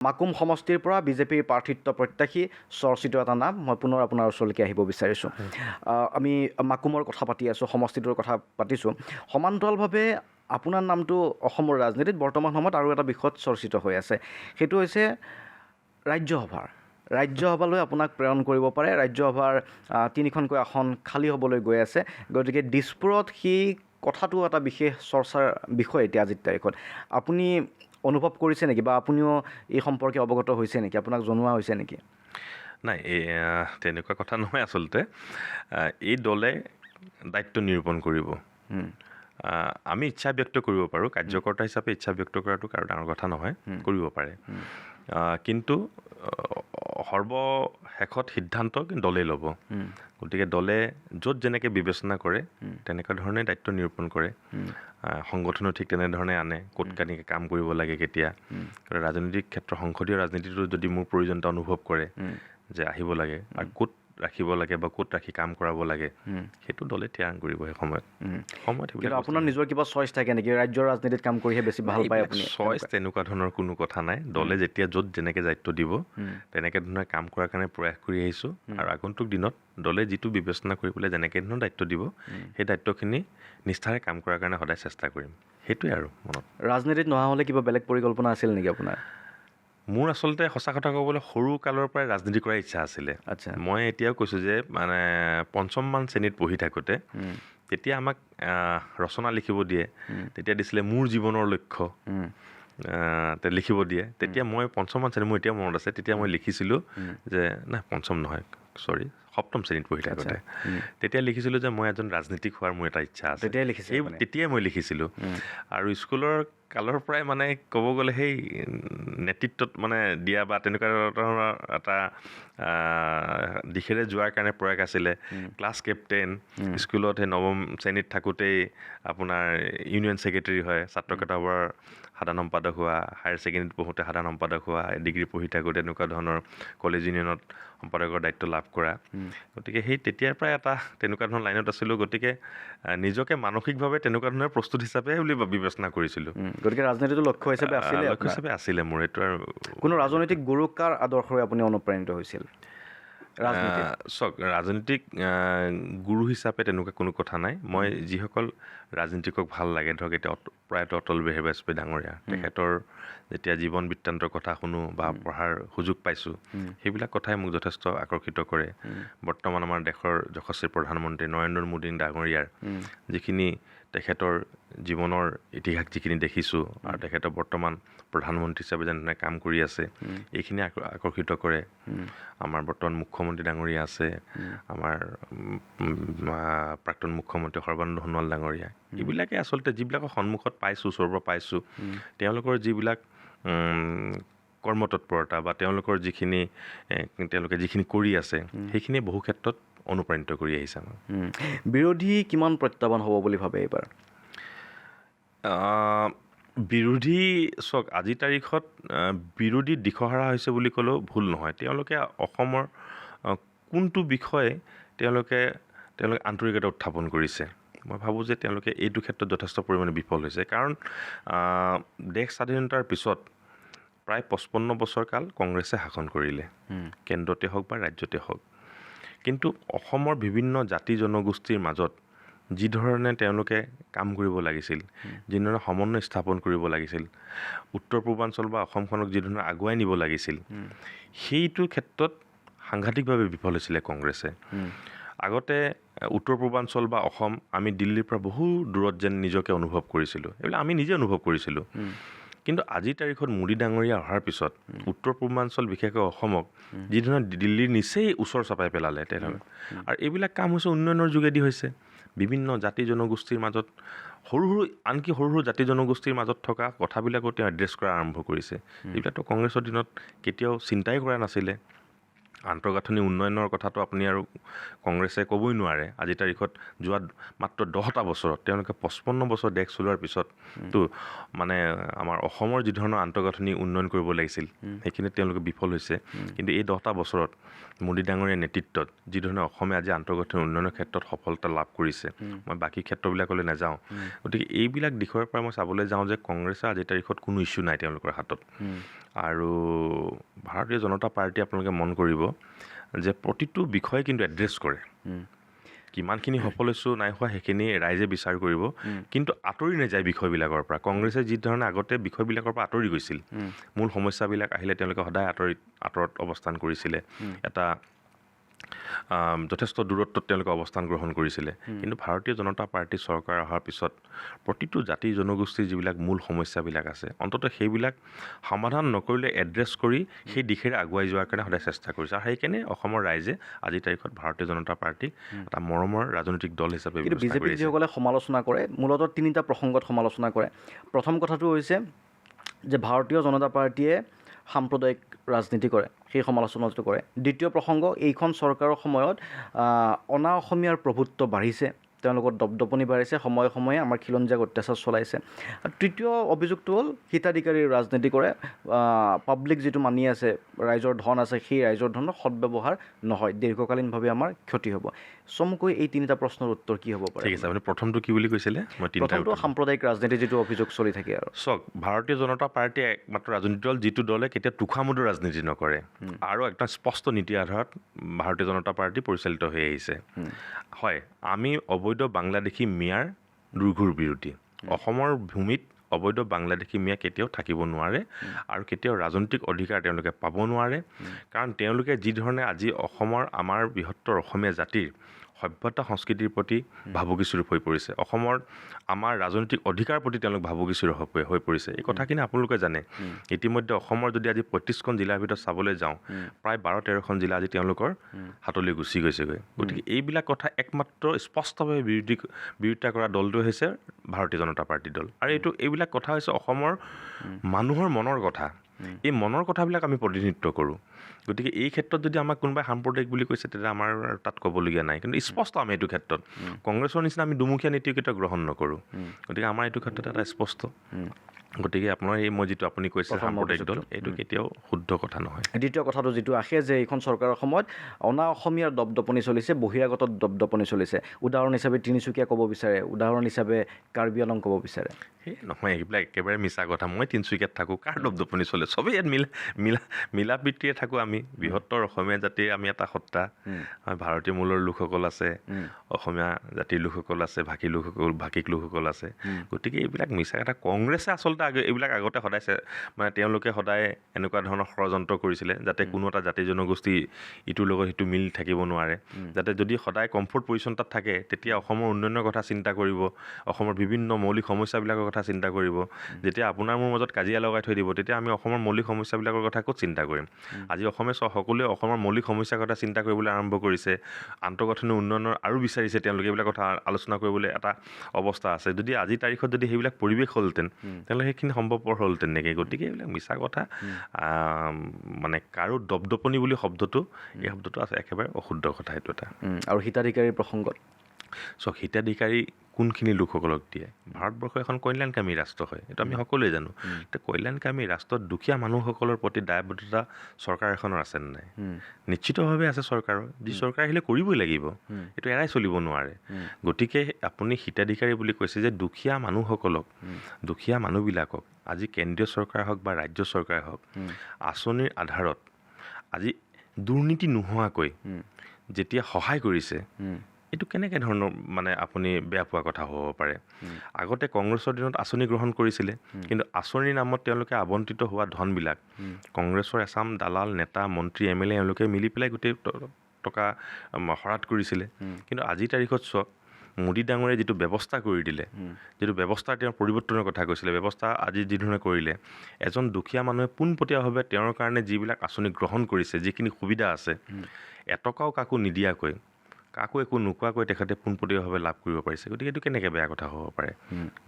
মাকুম সমষ্টিৰ পৰা বিজেপিৰ প্ৰাৰ্থিত্ব প্ৰত্যাশী চৰ্চিত এটা নাম মই পুনৰ আপোনাৰ ওচৰলৈকে আহিব বিচাৰিছোঁ। আমি মাকুমৰ কথা পাতি আছোঁ, সমষ্টিটোৰ কথা পাতিছোঁ। সমান্তৰালভাৱে আপোনাৰ নামটো অসমৰ ৰাজনীতিত বৰ্তমান সময়ত আৰু এটা বিষয়ত চৰ্চিত হৈ আছে, সেইটো হৈছে ৰাজ্যসভালৈ আপোনাক প্ৰেৰণ কৰিব পাৰে। ৰাজ্যসভাৰ 3খনকৈ আসন খালী হ'বলৈ গৈ আছে, গতিকে দিছপুৰত সেই কথাটো এটা বিশেষ চৰ্চাৰ বিষয় এতিয়া আজিৰ তাৰিখত। আপুনি অনুভৱ কৰিছে নেকি, বা আপুনিও এই সম্পৰ্কে অৱগত হৈছে নেকি, আপোনাক জনোৱা হৈছে নেকি? নাই, তেনেকুৱা কথা নহয়। আচলতে এই দলে দায়িত্ব নিৰূপণ কৰিব। আমি ইচ্ছা ব্যক্ত কৰিব পাৰোঁ, কাৰ্যকৰ্তা হিচাপে ইচ্ছা ব্যক্ত কৰাটো কাৰো ডাঙৰ কথা নহয়, কৰিব পাৰে। কিন্তু সৰ্বশেষত সিদ্ধান্ত দলেই ল'ব। গতিকে দলে য'ত যেনেকৈ বিবেচনা কৰে তেনেকুৱা ধৰণে দায়িত্ব নিৰূপণ কৰে। সংগঠনো ঠিক তেনেধৰণে আনে, ক'ত কেনেকৈ কাম কৰিব লাগে কেতিয়া। ৰাজনৈতিক ক্ষেত্ৰ, সংসদীয় ৰাজনীতিটো যদি মোৰ প্ৰয়োজনীয়তা অনুভৱ কৰে যে আহিব লাগে আৰু ক'ত ৰাখিব লাগে বা ক'ত ৰাখি কাম কৰাব লাগে, সেইটো দলে থিৰাং কৰিব সেই সময়ত। কিন্তু আপোনাৰ নিজৰ কিবা চইচ থাকে নেকি, ৰাজ্যৰ ৰাজনীতিত কাম কৰিহে বেছি ভাল পায় আপুনি? চইচ তেনেকুৱা ধৰণৰ কোনো কথা নাই। দলে যেতিয়া য'ত যেনেকৈ দায়িত্ব দিব তেনেকৈ ধৰণে কাম কৰাৰ কাৰণে প্ৰয়াস কৰি আহিছোঁ। আৰু আগন্তুক দিনত দলে যিটো বিবেচনা কৰি পেলাই যেনেকৈ ধৰণৰ দায়িত্ব দিব, সেই দায়িত্বখিনি নিষ্ঠাৰে কাম কৰাৰ কাৰণে সদায় চেষ্টা কৰিম। সেইটোৱে আৰু মনত। ৰাজনীতিত নহা হ'লে কিবা বেলেগ পৰিকল্পনা আছিল নেকি আপোনাৰ? মোৰ আচলতে সঁচা কথা ক'বলৈ সৰু কালৰ পৰাই ৰাজনীতি কৰাৰ ইচ্ছা আছিলে। মই এতিয়াও কৈছোঁ যে মানে 5মমান শ্ৰেণীত পঢ়ি থাকোঁতে তেতিয়া আমাক ৰচনা লিখিব দিয়ে, তেতিয়া দিছিলে মোৰ জীৱনৰ লক্ষ্য লিখিব দিয়ে। তেতিয়া মই 5মমান শ্ৰেণী, মোৰ এতিয়াও মনত আছে, তেতিয়া মই লিখিছিলোঁ যে নাই 5ম নহয়, 7ম শ্ৰেণীত পঢ়ি থাকোঁতে তেতিয়া লিখিছিলোঁ যে মই এজন ৰাজনীতিক হোৱাৰ মোৰ এটা ইচ্ছা আছে। তেতিয়াই মই লিখিছিলোঁ। আৰু স্কুলৰ কালৰ পৰাই মানে ক'ব গ'লে সেই নেতৃত্বত মানে দিয়া বা তেনেকুৱা ধৰণৰ এটা দিশেৰে যোৱাৰ কাৰণে প্ৰয়াস আছিলে। ক্লাছ কেপ্টেইন, স্কুলত সেই 9ম শ্ৰেণীত থাকোঁতেই আপোনাৰ ইউনিয়ন ছেক্ৰেটেৰী হয়, ছাত্ৰ কেইটাবৰ সাধাৰণ সম্পাদক হোৱা, হায়াৰ ছেকেণ্ডেৰীত পঢ়োঁতে সাধাৰণ সম্পাদক হোৱা, ডিগ্ৰী পঢ়ি থাকোঁতে এনেকুৱা ধৰণৰ কলেজ ইউনিয়নত সম্পাদকৰ দায়িত্ব লাভ কৰা। গতিকে সেই তেতিয়াৰ পৰাই এটা তেনেকুৱা ধৰণৰ লাইনত আছিলোঁ। গতিকে নিজকে মানসিকভাৱে তেনেকুৱা ধৰণৰ প্ৰস্তুত হিচাপে বুলি বিবেচনা কৰিছিলোঁ। গতিকে ৰাজনীতিটো লক্ষ্য হিচাপে আছিলে মোৰ এইটো। আৰু কোনো ৰাজনৈতিক গুৰু কাৰ আদৰ্শৰে আপুনি অনুপ্ৰাণিত হৈছিল? চাওক, ৰাজনৈতিক গুৰু হিচাপে তেনেকুৱা কোনো কথা নাই। মই যিসকল ৰাজনীতিকক ভাল লাগে, ধৰক এতিয়া প্ৰয়াত অটল বিহাৰী বাজপেয়ী ডাঙৰীয়া, তেখেতৰ যেতিয়া জীৱন বৃত্তান্তৰ কথা শুনো বা পঢ়াৰ সুযোগ পাইছোঁ, সেইবিলাক কথাই মোক যথেষ্ট আকৰ্ষিত কৰে। বৰ্তমান আমাৰ দেশৰ যশস্বী প্ৰধানমন্ত্ৰী নৰেন্দ্ৰ মোদী ডাঙৰীয়াৰ যিখিনি তেখেতৰ জীৱনৰ ইতিহাস যিখিনি দেখিছোঁ, আৰু তেখেতৰ বৰ্তমান প্ৰধানমন্ত্ৰী হিচাপে যেনেধৰণে কাম কৰি আছে, এইখিনি আকৰ্ষিত কৰে। আমাৰ বৰ্তমান মুখ্যমন্ত্ৰী ডাঙৰীয়া আছে, আমাৰ প্ৰাক্তন মুখ্যমন্ত্ৰী সৰ্বানন্দ সোণোৱাল ডাঙৰীয়া, এইবিলাকে আচলতে যিবিলাকৰ সন্মুখত পাইছোঁ, ওচৰৰ পৰা পাইছোঁ, তেওঁলোকৰ যিবিলাক কৰ্মতৎপৰতা বা তেওঁলোকে যিখিনি কৰি আছে, সেইখিনিয়ে বহু ক্ষেত্ৰত অনুপ্ৰাণিত কৰি আহিছে আমাক। বিৰোধী কিমান প্ৰত্যাহ্বান হ'ব বুলি ভাবে এইবাৰ? বিৰোধী চাওক, আজিৰ তাৰিখত বিৰোধী দিশহাৰা হৈছে বুলি ক'লেও ভুল নহয়। তেওঁলোকে অসমৰ কোনটো বিষয়ে তেওঁলোকে আন্তৰিকতা উত্থাপন কৰিছে, মই ভাবোঁ যে তেওঁলোকে এইটো ক্ষেত্ৰত যথেষ্ট পৰিমাণে বিফল হৈছে। কাৰণ দেশ স্বাধীনতাৰ পিছত প্ৰায় 55 বছৰ কাল কংগ্ৰেছে শাসন কৰিলে, কেন্দ্ৰতে হওক বা ৰাজ্যতে হওক। কিন্তু অসমৰ বিভিন্ন জাতি জনগোষ্ঠীৰ মাজত যিধৰণে তেওঁলোকে কাম কৰিব লাগিছিল, যিধৰণে সমন্বয় স্থাপন কৰিব লাগিছিল, উত্তৰ পূৰ্বাঞ্চল বা অসমখনক যিধৰণে আগুৱাই নিব লাগিছিল, সেইটো ক্ষেত্ৰত সাংঘাতিকভাৱে বিফল হৈছিলে কংগ্ৰেছে। আগতে উত্তৰ পূৰ্বাঞ্চল বা অসম আমি দিল্লীৰ পৰা বহু দূৰত যেন নিজকে অনুভৱ কৰিছিলোঁ, এইবিলাক আমি নিজে অনুভৱ কৰিছিলোঁ। কিন্তু আজিৰ তাৰিখত মোদী ডাঙৰীয়া অহাৰ পিছত উত্তৰ পূৰ্বাঞ্চল, বিশেষকৈ অসমক যিধৰণে দিল্লীৰ নিচেই ওচৰ চপাই পেলালে তেনেধৰণে। আৰু এইবিলাক কাম হৈছে উন্নয়নৰ যোগেদি হৈছে। বিভিন্ন জাতি জনগোষ্ঠীৰ মাজত আনকি সৰু সৰু জাতি জনগোষ্ঠীৰ মাজত থকা কথাবিলাকো তেওঁ এড্ৰেছ কৰা আৰম্ভ কৰিছে, যিবিলাকতো কংগ্ৰেছৰ দিনত কেতিয়াও চিন্তাই কৰা নাছিলে। আন্তঃগাঁথনি উন্নয়নৰ কথাটো আপুনি আৰু কংগ্ৰেছে ক'বই নোৱাৰে। আজিৰ তাৰিখত যোৱা মাত্ৰ 10টা বছৰত তেওঁলোকে 55 বছৰ দেশ চলোৱাৰ পিছততো মানে আমাৰ অসমৰ যিধৰণৰ আন্তঃগাঁথনি উন্নয়ন কৰিব লাগিছিল, সেইখিনিত তেওঁলোকে বিফল হৈছে। কিন্তু এই 10টা বছৰত মোদী ডাঙৰীয়াৰ নেতৃত্বত যিধৰণে অসমে আজি আন্তঃগাঁথনি উন্নয়নৰ ক্ষেত্ৰত সফলতা লাভ কৰিছে, মই বাকী ক্ষেত্ৰবিলাকলৈ নাযাওঁ। গতিকে এইবিলাক দিশৰ পৰা মই চাবলৈ যাওঁ যে কংগ্ৰেছৰ আজিৰ তাৰিখত কোনো ইছ্যু নাই তেওঁলোকৰ হাতত। আৰু ভাৰতীয় জনতা পাৰ্টি আপোনালোকে মন কৰিব যে প্ৰতিটো বিষয়ে কিন্তু এড্ৰেছ কৰে। কিমানখিনি সফল হৈছোঁ নাই হোৱা সেইখিনি ৰাইজে বিচাৰ কৰিব, কিন্তু আঁতৰি নাযায় বিষয়বিলাকৰ পৰা। কংগ্ৰেছে যি ধৰণে আগতে বিষয়বিলাকৰ পৰা আঁতৰি গৈছিল, মূল সমস্যাবিলাক আহিলে তেওঁলোকে সদায় আঁতৰত অৱস্থান কৰিছিলে, এটা যথেষ্ট দূৰত্বত তেওঁলোকে অৱস্থান গ্ৰহণ কৰিছিলে। কিন্তু ভাৰতীয় জনতা পাৰ্টী চৰকাৰ অহাৰ পিছত প্ৰতিটো জাতি জনগোষ্ঠীৰ যিবিলাক মূল সমস্যাবিলাক আছে, অন্ততঃ সেইবিলাক সমাধান নকৰিলে এড্ৰেছ কৰি সেই দিশেৰে আগুৱাই যোৱাৰ কাৰণে সদায় চেষ্টা কৰিছে। আৰু সেইকাৰণে অসমৰ ৰাইজে আজিৰ তাৰিখত ভাৰতীয় জনতা পাৰ্টীক এটা মৰমৰ ৰাজনৈতিক দল হিচাপে কিন্তু ব্যৱস্থা বিজেপিক কৰিছে। যিসকলে সমালোচনা কৰে মূলতঃ তিনিটা প্ৰসংগত সমালোচনা কৰে। প্ৰথম কথাটো হৈছে যে ভাৰতীয় জনতা পাৰ্টীয়ে সাম্প্ৰদায়িক ৰাজনীতি কৰে, সেই সমালোচনাটো কৰে। দ্বিতীয় প্ৰসংগ, এইখন চৰকাৰৰ সময়ত অনা অসমীয়াৰ প্ৰভুত্ব বাঢ়িছে, তেওঁলোকৰ দপদপনি বাঢ়িছে, সময়ে সময়ে আমাৰ খিলঞ্জীয়াক অত্যাচাৰ চলাইছে। আৰু তৃতীয় অভিযোগটো হ'ল হিতাধিকাৰীৰ ৰাজনীতি কৰে, পাব্লিক যিটো মানি আছে, ৰাইজৰ ধন আছে, সেই ৰাইজৰ ধনৰ সদব্যৱহাৰ নহয়, দীৰ্ঘকালীনভাৱে আমাৰ ক্ষতি হ'ব। চমুকৈ এই তিনিটা প্ৰশ্নৰ উত্তৰ কি হ'ব পাৰে? ঠিক আছে, আপুনি প্ৰথমটো কি বুলি কৈছিলে? মই প্ৰথমটো সাম্প্ৰদায়িক ৰাজনীতি যিটো অভিযোগ চলি থাকে। আৰু চাওক, ভাৰতীয় জনতা পাৰ্টীয়ে একমাত্ৰ ৰাজনৈতিক দল যিটো দলে কেতিয়া তোষামোদৰ ৰাজনীতি নকৰে আৰু একদম স্পষ্ট নীতি আধাৰত ভাৰতীয় জনতা পাৰ্টী পৰিচালিত হৈ আহিছে। হয়, আমি অবৈধ বাংলাদেশী মিয়াৰ দুৰ্ঘুৰ বিৰোধী। অসমৰ ভূমিত অবৈধ বাংলাদেশী মিয়া কেতিয়াও থাকিব নোৱাৰে আৰু কেতিয়াও ৰাজনৈতিক অধিকাৰ তেওঁলোকে পাব নোৱাৰে। কাৰণ তেওঁলোকে যি ধৰণে আজি অসমৰ আমাৰ বৃহত্তৰ অসমীয়া জাতিৰ সভ্যতা সংস্কৃতিৰ প্ৰতি ভাবুকিস্বৰূপ হৈ পৰিছে, অসমৰ আমাৰ ৰাজনৈতিক অধিকাৰ প্ৰতি তেওঁলোক ভাবুকিস্বৰূপ হৈ পৰিছে। এই কথাখিনি আপোনালোকে জানে। ইতিমধ্যে অসমৰ যদি আজি ৩৫খন জিলাৰ ভিতৰত চাবলৈ যাওঁ, প্ৰায় ১২-১৩খন জিলা আজি তেওঁলোকৰ হাতলৈ গুচি গৈছেগৈ। গতিকে এইবিলাক কথা একমাত্ৰ স্পষ্টভাৱে বিৰোধিতা কৰা দলটো হৈছে ভাৰতীয় জনতা পাৰ্টী দল। আৰু এইবিলাক কথা হৈছে অসমৰ মানুহৰ মনৰ কথা। এই মনৰ কথাবিলাক আমি প্ৰতিনিধিত্ব কৰোঁ। গতিকে এই ক্ষেত্ৰত যদি আমাক কোনোবাই সাম্প্ৰদায়িক বুলি কৈছে, তেতিয়া আমাৰ তাত ক'বলগীয়া নাই। কিন্তু স্পষ্ট আমি এইটো ক্ষেত্ৰত কংগ্ৰেছৰ নিচিনা আমি দুমুখীয়া নীতি কেতিয়াও গ্ৰহণ নকৰোঁ। গতিকে আমাৰ এইটো ক্ষেত্ৰত এটা স্পষ্ট। গতিকে আপোনাৰ মই যিটো আপুনি কৈছে সাম্প্ৰদায়িক দল, এইটো কেতিয়াও শুদ্ধ কথা নহয়। দ্বিতীয় কথাটো যিটো আহে যে এইখন চৰকাৰৰ সময়ত অনা অসমীয়াৰ দপদপনি চলিছে, বহিৰাগত দপদপনি চলিছে। উদাহৰণ হিচাপে তিনিচুকীয়া ক'ব বিচাৰে, উদাহৰণ হিচাপে কাৰ্বি আংলং ক'ব বিচাৰে। সেই নহয়, এইবিলাক একেবাৰে মিছা কথা। মই তিনিচুকীয়াত থাকোঁ, কাৰ দপদপনি চলে? চবেই ইয়াত মিলা প্ৰীতিৰে থাকোঁ আমি। বৃহত্তৰ অসমীয়া জাতিৰ আমি এটা সত্তা। ভাৰতীয় মূলৰ লোকসকল আছে, অসমীয়া জাতিৰ লোকসকল আছে, ভাষিক লোকসকল আছে। গতিকে এইবিলাক মিছা কথা। কংগ্ৰেছে আচলতে এইবিলাক আগতে সদায় তেওঁলোকে সদায় এনেকুৱা ধৰণৰ ষড়যন্ত্ৰ কৰিছিলে, যাতে কোনো এটা জাতি জনগোষ্ঠী ইটোৰ লগত সিটো মিল থাকিব নোৱাৰে। যাতে যদি সদায় কমফৰ্ট পজিশ্যন তাত থাকে, তেতিয়া অসমৰ উন্নয়নৰ কথা চিন্তা কৰিব, অসমৰ বিভিন্ন মৌলিক সমস্যাবিলাকৰ কথা চিন্তা কৰিব। যেতিয়া আপোনাৰ মোৰ মাজত কাজিয়া লগাই থৈ দিব, তেতিয়া আমি অসমৰ মৌলিক সমস্যাবিলাকৰ কথা ক'ত চিন্তা কৰিম? আজি সকলোৱে অসমৰ মৌলিক সমস্যাৰ কথা চিন্তা কৰিবলৈ আৰম্ভ কৰিছে। আন্তঃগাঁথনি উন্নয়নৰ আৰু বিচাৰিছে তেওঁলোকে, এইবিলাক কথা আলোচনা কৰিবলৈ এটা অৱস্থা আছে। যদি আজিৰ তাৰিখত যদি সেইবিলাক পৰিৱেশ হ'লহেঁতেন, তেনেহ'লে সেইখিনি সম্ভৱপৰ হ'লহেঁতেন নেকি? গতিকে এইবিলাক মিছা কথা। মানে কাৰো দপদপনি বুলি শব্দটো, এই শব্দটো আছে একেবাৰে অশুদ্ধ কথা। এইটো এটা। আৰু হিতাধিকাৰীৰ প্ৰসংগত চাওক, হিতাধিকাৰী কোনখিনি লোকসকলক দিয়ে? ভাৰতবৰ্ষ এখন কল্যাণকামী ৰাষ্ট্ৰ হয়, এইটো আমি সকলোৱে জানো। এতিয়া কল্যাণকামী ৰাষ্ট্ৰত দুখীয়া মানুহসকলৰ প্ৰতি দায়বদ্ধতা চৰকাৰ এখনৰ আছেনে নাই? নিশ্চিতভাৱে আছে চৰকাৰৰ। যি চৰকাৰ আহিলে কৰিবই লাগিব, এইটো এৰাই চলিব নোৱাৰে। গতিকে আপুনি হিতাধিকাৰী বুলি কৈছে যে দুখীয়া মানুহসকলক, দুখীয়া মানুহবিলাকক আজি কেন্দ্ৰীয় চৰকাৰ হওক বা ৰাজ্য চৰকাৰে হওক, আঁচনিৰ আধাৰত আজি দুৰ্নীতি নোহোৱাকৈ যেতিয়া সহায় কৰিছে, এইটো কেনেকৈ ধৰণৰ মানে আপুনি বেয়া পোৱা কথা হ'ব পাৰে? আগতে কংগ্ৰেছৰ দিনত আঁচনি গ্ৰহণ কৰিছিলে, কিন্তু আঁচনিৰ নামত তেওঁলোকে আবণ্টিত হোৱা ধনবিলাক কংগ্ৰেছৰ এচাম দালাল, নেতা, মন্ত্ৰী, MLA এওঁলোকে মিলি পেলাই গোটেই টকা হৰাট কৰিছিলে। কিন্তু আজিৰ তাৰিখত চাওক, মোদী ডাঙৰে যিটো ব্যৱস্থা কৰি দিলে, যিটো ব্যৱস্থা তেওঁ পৰিৱৰ্তনৰ কথা কৈছিলে, ব্যৱস্থা আজি যিধৰণে কৰিলে, এজন দুখীয়া মানুহে পোনপটীয়াভাৱে তেওঁৰ কাৰণে যিবিলাক আঁচনি গ্ৰহণ কৰিছে, যিখিনি সুবিধা আছে, এটকাও কাকো নিদিয়াকৈ, কাকো একো নোকোৱাকৈ তেখেতে পোনপটীয়াভাৱে লাভ কৰিব পাৰিছে। গতিকে এইটো কেনেকৈ বেয়া কথা হ'ব পাৰে?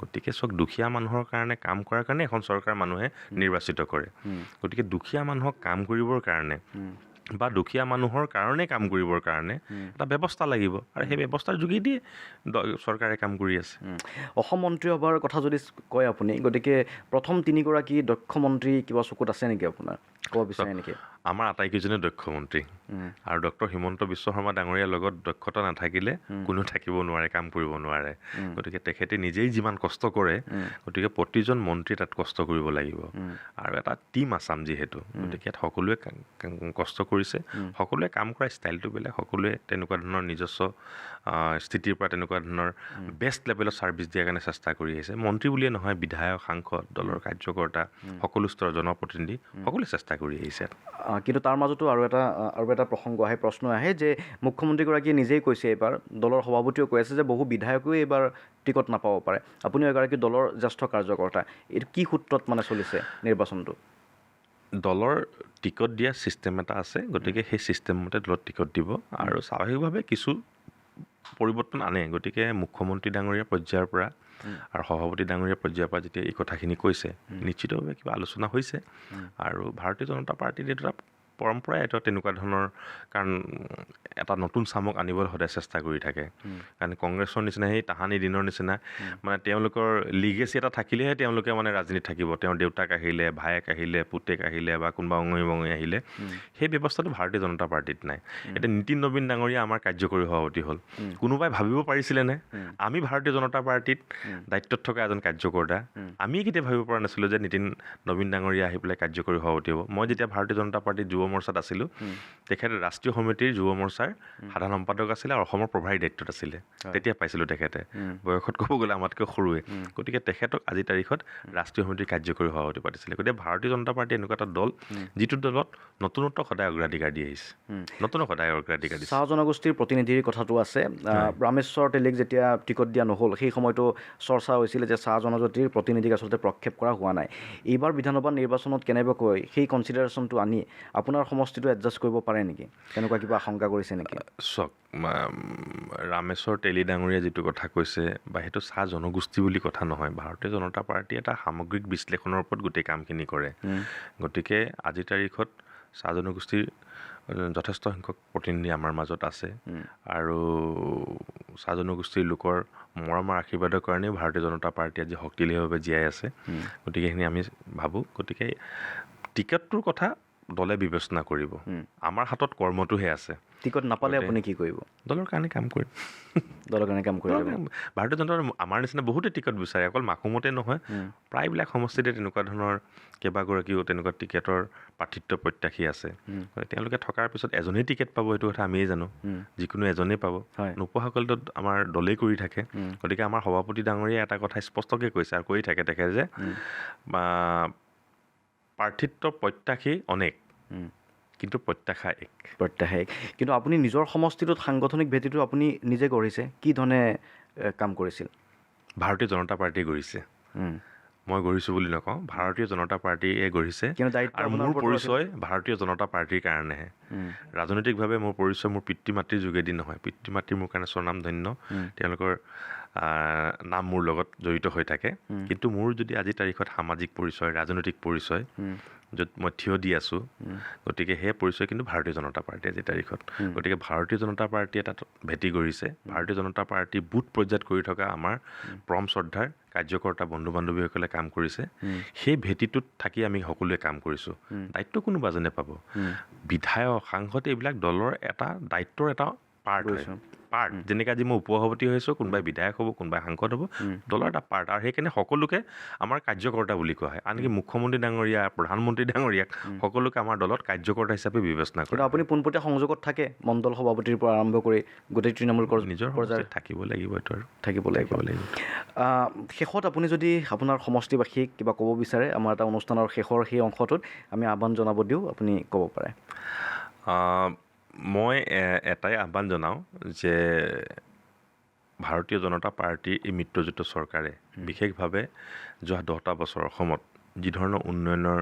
গতিকে চাওক, দুখীয়া মানুহৰ কাৰণে কাম কৰাৰ কাৰণে এখন চৰকাৰ মানুহে নিৰ্বাচিত কৰে। গতিকে দুখীয়া মানুহক কাম কৰিবৰ কাৰণে বা দুখীয়া মানুহৰ কাৰণে কাম কৰিবৰ কাৰণে এটা ব্যৱস্থা লাগিব, আৰু সেই ব্যৱস্থাৰ যোগেদিয়ে চৰকাৰে কাম কৰি আছে। অসম মন্ত্ৰীসভাৰ কথা যদি কয় আপুনি, গতিকে প্ৰথম 3গৰাকী দক্ষ মন্ত্ৰী কিবা চকুত আছে নেকি আপোনাৰ? ক'ব বিচাৰে নেকি? আমাৰ আটাইকেইজনে দক্ষ মন্ত্ৰী আৰু ডক্টৰ হিমন্ত বিশ্ব শৰ্মা ডাঙৰীয়াৰ লগত দক্ষতা নাথাকিলে কোনো থাকিব নোৱাৰে, কাম কৰিব নোৱাৰে। গতিকে তেখেতে নিজেই যিমান কষ্ট কৰে, গতিকে প্ৰতিজন মন্ত্ৰীয়ে তাত কষ্ট কৰিব লাগিব। আৰু এটা টীম আছাম যিহেতু, গতিকে ইয়াত সকলোৱে কষ্ট কৰিছে, সকলোৱে কাম কৰা ষ্টাইলটো বেলেগ, সকলোৱে তেনেকুৱা ধৰণৰ নিজস্ব স্থিতিৰ পৰা তেনেকুৱা ধৰণৰ বেষ্ট লেভেলত ছাৰ্ভিচ দিয়াৰ কাৰণে চেষ্টা কৰি আহিছে। মন্ত্ৰী বুলিয়ে নহয়, বিধায়ক, সাংসদ, দলৰ কাৰ্যকৰ্তা, সকলো স্তৰৰ জনপ্ৰতিনিধি সকলোৱে চেষ্টা কৰি আহিছে। কিন্তু তাৰ মাজতো আৰু এটা প্ৰসংগ আহে, প্ৰশ্ন আহে যে মুখ্যমন্ত্ৰীগৰাকীয়ে নিজেই কৈছে, এইবাৰ দলৰ সভাপতিয়েও কৈ আছে যে বহু বিধায়কেও এইবাৰ টিকট নাপাব পাৰে। আপুনিও এগৰাকী দলৰ জ্যেষ্ঠ কাৰ্যকৰ্তা, এইটো কি সূত্ৰত মানে চলিছে নিৰ্বাচনটো? দলৰ টিকট দিয়া ছিষ্টেম এটা আছে, গতিকে সেই ছিষ্টেম মতে দলত টিকট দিব আৰু স্বাভাৱিকভাৱে কিছু পৰিৱৰ্তন আনে। গতিকে মুখ্যমন্ত্ৰী ডাঙৰীয়া পৰ্যায়ৰ পৰা আৰু সভাপতি ডাঙৰীয়া পৰ্যায়ৰ পৰা যেতিয়া এই কথাখিনি কৈছে, নিশ্চিতভাৱে কিবা আলোচনা হৈছে। আৰু ভাৰতীয় জনতা পাৰ্টীৰ এইটো এটা পৰম্পৰাই, এটা তেনেকুৱা ধৰণৰ, কাৰণ এটা নতুন চামক আনিবলৈ সদায় চেষ্টা কৰি থাকে। কাৰণ কংগ্ৰেছৰ নিচিনা সেই তাহানি দিনৰ নিচিনা মানে তেওঁলোকৰ লিগেচি এটা থাকিলেহে তেওঁলোকে মানে ৰাজনীতিত থাকিব। তেওঁৰ দেউতাক আহিলে, ভায়েক আহিলে, পুতেক আহিলে বা কোনোবা অঙৰী বঙৰী আহিলে, সেই ব্যৱস্থাটো ভাৰতীয় জনতা পাৰ্টীত নাই। এতিয়া নীতিন নবীন ডাঙৰীয়া আমাৰ কাৰ্যকৰী সভাপতি হ'ল। কোনোবাই ভাবিব পাৰিছিলেনে আমি ভাৰতীয় জনতা পাৰ্টীত দায়িত্বত থকা এজন কাৰ্যকৰ্তা, আমি কেতিয়া ভাবিব পৰা নাছিলোঁ যে নীতিন নবীন ডাঙৰীয়া আহি পেলাই কাৰ্যকৰী সভাপতি হ'ব। মই যেতিয়া ভাৰতীয় জনতা পাৰ্টীৰ যুৱ মৰ্চাত আছিলোঁ, তেখেতে ৰাষ্ট্ৰীয় সমিতিৰ যুৱ মৰ্চাৰ সাধাৰণ সম্পাদক আছিলে আৰু অসমৰ প্ৰভাৰী দায়িত্বত আছিলে। তেতিয়া পাইছিলোঁ তেখেতে, বয়সত ক'ব গ'লে আমাতকৈ সৰুৱে। গতিকে তেখেতক আজিৰ তাৰিখত ৰাষ্ট্ৰীয় সমিতিৰ কাৰ্যকৰী সভাপতি পাতিছিলে। গতিকে ভাৰতীয় জনতা পাৰ্টী এনেকুৱা এটা দল যিটো দলত নতুনত্বক সদায় অগ্ৰাধিকাৰ দি আহিছে, নতুনক সদায় অগ্ৰাধিকাৰ দিছে। চাহ জনগোষ্ঠীৰ প্ৰতিনিধিৰ কথাটো আছে। ৰামেশ্বৰ তেলীক যেতিয়া টিকট দিয়া নহ'ল, সেই সময়তো চৰ্চা হৈছিলে যে চাহ জনজাতিৰ প্ৰতিনিধিক আচলতে প্ৰক্ষেপ কৰা হোৱা নাই। এইবাৰ বিধানসভা নিৰ্বাচনত কেনেবাকৈ সেই কনচিডাৰেশ্যনটো আনি আপোনাৰ সমষ্টিটো এডজাষ্ট কৰিব পাৰে নেকি? তেনেকুৱা কিবা আশংকা কৰিছে নেকি? চাওক, ৰামেশ্বৰ তেলী ডাঙৰীয়া যিটো কথা কৈছে, বা সেইটো চাহ জনগোষ্ঠী বুলি কথা নহয়। ভাৰতীয় জনতা পাৰ্টীয়ে এটা সামগ্ৰিক বিশ্লেষণৰ ওপৰত গোটেই কামখিনি কৰে। গতিকে আজিৰ তাৰিখত চাহ জনগোষ্ঠীৰ যথেষ্ট সংখ্যক প্ৰতিনিধি আমাৰ মাজত আছে আৰু চাহ জনগোষ্ঠীৰ লোকৰ মৰমৰ আশীৰ্বাদৰ কাৰণেই ভাৰতীয় জনতা পাৰ্টী আজি শক্তিশালীভাৱে জীয়াই আছে। গতিকে সেইখিনি আমি ভাবোঁ। গতিকে টিকটটোৰ কথা দলে বিবেচনা কৰিব, আমাৰ হাতত কৰ্মটোহে আছে। টিকট নাপালে আপুনি কি কৰিব? দলৰ কাৰণে কাম কৰিম। দলৰ কাৰণে কাম কৰিব। ভাৰতীয় জনতা আমাৰ নিচিনা বহুতে টিকট বিচাৰে, অকল মাকুমতে নহয়, প্ৰায়বিলাক সমষ্টিতে তেনেকুৱা ধৰণৰ কেইবাগৰাকীও তেনেকুৱা টিকেটৰ প্ৰাৰ্থিত্ব প্ৰত্যাশী আছে। তেওঁলোকে থকাৰ পিছত এজনেই টিকেট পাব, সেইটো কথা আমিয়ে জানো, যিকোনো এজনেই পাব। নোপোৱাসকলেতো আমাৰ দলেই কৰি থাকে। গতিকে আমাৰ সভাপতি ডাঙৰীয়াই এটা কথা স্পষ্টকৈ কৈছে আৰু কৈ থাকে তেখেতে যে প্ৰাৰ্থিত্ব প্ৰত্যাশী অনেক, কিন্তু প্ৰত্যাশা এক। কিন্তু আপুনি নিজৰ সমষ্টিটোত সাংগঠনিক ভেটিটো আপুনি নিজে গঢ়িছে, কি ধৰণে কাম কৰিছিল? ভাৰতীয় জনতা পাৰ্টীয়ে গঢ়িছে, মই গঢ়িছোঁ বুলি নকওঁ, ভাৰতীয় জনতা পাৰ্টীয়ে গঢ়িছে। আৰু মোৰ পৰিচয় ভাৰতীয় জনতা পাৰ্টীৰ কাৰণেহে। ৰাজনৈতিকভাৱে মোৰ পৰিচয় মোৰ পিতৃ মাতৃৰ যোগেদি নহয়। পিতৃ মাতৃ মোৰ কাৰণে স্বনামধন্য, তেওঁলোকৰ নাম মোৰ লগত জড়িত হৈ থাকে। কিন্তু মোৰ যদি আজিৰ তাৰিখত সামাজিক পৰিচয়, ৰাজনৈতিক পৰিচয়, য'ত মই থিয় দি আছোঁ, গতিকে সেই পৰিচয় কিন্তু ভাৰতীয় জনতা পাৰ্টী আজিৰ তাৰিখত। গতিকে ভাৰতীয় জনতা পাৰ্টীয়ে তাত ভেটি গঢ়িছে। ভাৰতীয় জনতা পাৰ্টী বুথ পৰ্যায়ত কৰি থকা আমাৰ পৰম শ্ৰদ্ধাৰ কাৰ্যকৰ্তা বন্ধু বান্ধৱীসকলে কাম কৰিছে। সেই ভেটিটোত থাকি আমি সকলোৱে কাম কৰিছোঁ। দায়িত্ব কোনোবা এজনে পাব। বিধায়ক, সাংসদ, এইবিলাক দলৰ এটা দায়িত্বৰ এটা পাৰ্ট হয়। যেনেকৈ আজি মই উপসভাপতি হৈছোঁ, কোনোবাই বিধায়ক হ'ব, কোনোবাই সাংসদ হ'ব, দলৰ এটা পাৰ্ট। আৰু সেইকাৰণে সকলোকে আমাৰ কাৰ্যকৰ্তা বুলি কোৱা হয়। আনকি মুখ্যমন্ত্ৰী ডাঙৰীয়া, প্ৰধানমন্ত্ৰী ডাঙৰীয়াক সকলোকে আমাৰ দলত কাৰ্যকৰ্তা হিচাপে বিবেচনা কৰে। আপুনি পোনপটীয়া সংযোগত থাকে, মণ্ডল সভাপতিৰ পৰা আৰম্ভ কৰি গোটেই তৃণমূল নিজৰ পৰ্যায়ত থাকিব লাগিব, এইটো আৰু থাকিব লাগিব। শেষত আপুনি যদি আপোনাৰ সমষ্টিবাসীক কিবা ক'ব বিচাৰে, আমাৰ এটা অনুষ্ঠানৰ শেষৰ সেই অংশটোত আমি আহ্বান জনাব দিওঁ, আপুনি ক'ব পাৰে। মই এটাই আহ্বান জনাওঁ যে ভাৰতীয় জনতা পাৰ্টীৰ এই মিত্ৰজোঁট চৰকাৰে বিশেষভাৱে যোৱা 10টা বছৰ অসমত যি ধৰণৰ উন্নয়নৰ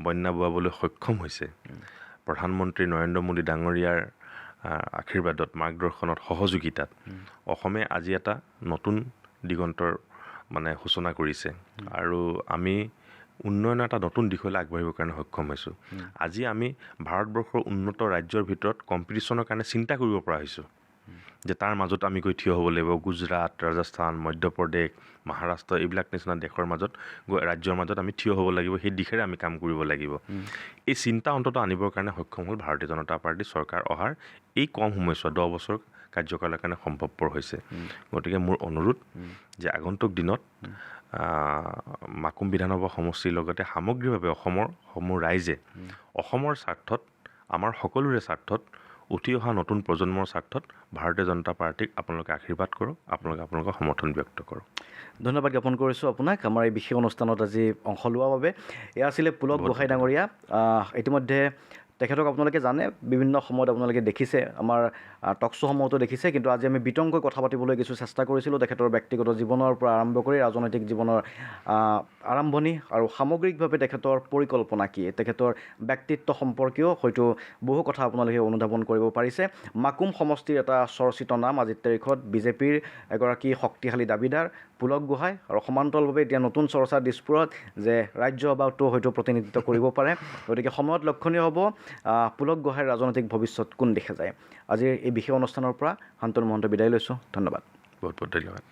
বন্যা বোৱাবলৈ সক্ষম হৈছে, প্ৰধানমন্ত্ৰী নৰেন্দ্ৰ মোদী ডাঙৰীয়াৰ আশীৰ্বাদত, মাৰ্গদৰ্শনত, সহযোগিতাত অসমে আজি এটা নতুন দিগন্তৰ মানে সূচনা কৰিছে আৰু আমি উন্নয়নৰ এটা নতুন দিশলৈ আগবাঢ়িবৰ কাৰণে সক্ষম হৈছোঁ। আজি আমি ভাৰতবৰ্ষৰ উন্নত ৰাজ্যৰ ভিতৰত কম্পিটিশ্যনৰ কাৰণে চিন্তা কৰিব পৰা হৈছোঁ। যে তাৰ মাজত আমি গৈ থিয় হ'ব লাগিব। গুজৰাট, ৰাজস্থান, মধ্যপ্ৰদেশ, মহাৰাষ্ট্ৰ এইবিলাক নিচিনা দেশৰ মাজত ৰাজ্যৰ মাজত আমি থিয় হ'ব লাগিব, সেই দিশেৰে আমি কাম কৰিব লাগিব। এই চিন্তা অন্ততঃ আনিবৰ কাৰণে সক্ষম হ'ল ভাৰতীয় জনতা পাৰ্টী চৰকাৰ অহাৰ এই কম সময়ছোৱা 10 বছৰ কাৰ্যকালৰ কাৰণে সম্ভৱপৰ হৈছে। গতিকে মোৰ অনুৰোধ যে আগন্তুক দিনত মাকুম বিধানসভা সমষ্টিৰ লগতে সামগ্ৰিকভাৱে অসমৰ সমূহ ৰাইজে অসমৰ স্বাৰ্থত, আমাৰ সকলোৰে স্বাৰ্থত, উঠি অহা নতুন প্ৰজন্মৰ স্বাৰ্থত ভাৰতীয় জনতা পাৰ্টীক আপোনালোকে আশীৰ্বাদ কৰক, আপোনালোকৰ সমৰ্থন ব্যক্ত কৰক। ধন্যবাদ জ্ঞাপন কৰিছোঁ আপোনাক আমাৰ এই বিশেষ অনুষ্ঠানত আজি অংশ লোৱাৰ বাবে। এয়া আছিলে পুলক গোহাঁই ডাঙৰীয়া। ইতিমধ্যে তেখেতক আপোনালোকে জানে, বিভিন্ন সময়ত আপোনালোকে দেখিছে, আমাৰ টক শ্ব'সমূহতো দেখিছে, কিন্তু আজি আমি বিতংকৈ কথা পাতিবলৈ কিছু চেষ্টা কৰিছিলোঁ তেখেতৰ ব্যক্তিগত জীৱনৰ পৰা আৰম্ভ কৰি ৰাজনৈতিক জীৱনৰ আৰম্ভণি আৰু সামগ্ৰিকভাৱে তেখেতৰ পৰিকল্পনা কি, তেখেতৰ ব্যক্তিত্ব সম্পৰ্কীয় হয়তো বহু কথা আপোনালোকে অনুধাৱন কৰিব পাৰিছে। মাকুম সমষ্টিৰ এটা চৰ্চিত নাম আজিৰ তাৰিখত বিজেপিৰ এগৰাকী শক্তিশালী দাবীদাৰ পুলক গোহাঁই, আৰু সমান্তৰালভাৱে এতিয়া নতুন চৰ্চাৰ দিশবোৰত যে ৰাজ্যসভাতো হয়তো প্ৰতিনিধিত্ব কৰিব পাৰে। গতিকে সময়ত লক্ষণীয় হ'ব পুলক গোহাঁইৰ ৰাজনৈতিক ভৱিষ্যত কোন দিশে যায়। আজিৰ এই বিশেষ অনুষ্ঠানৰ পৰা শান্তনু মহন্ত বিদায় লৈছোঁ। ধন্যবাদ। বহুত বহুত ধন্যবাদ।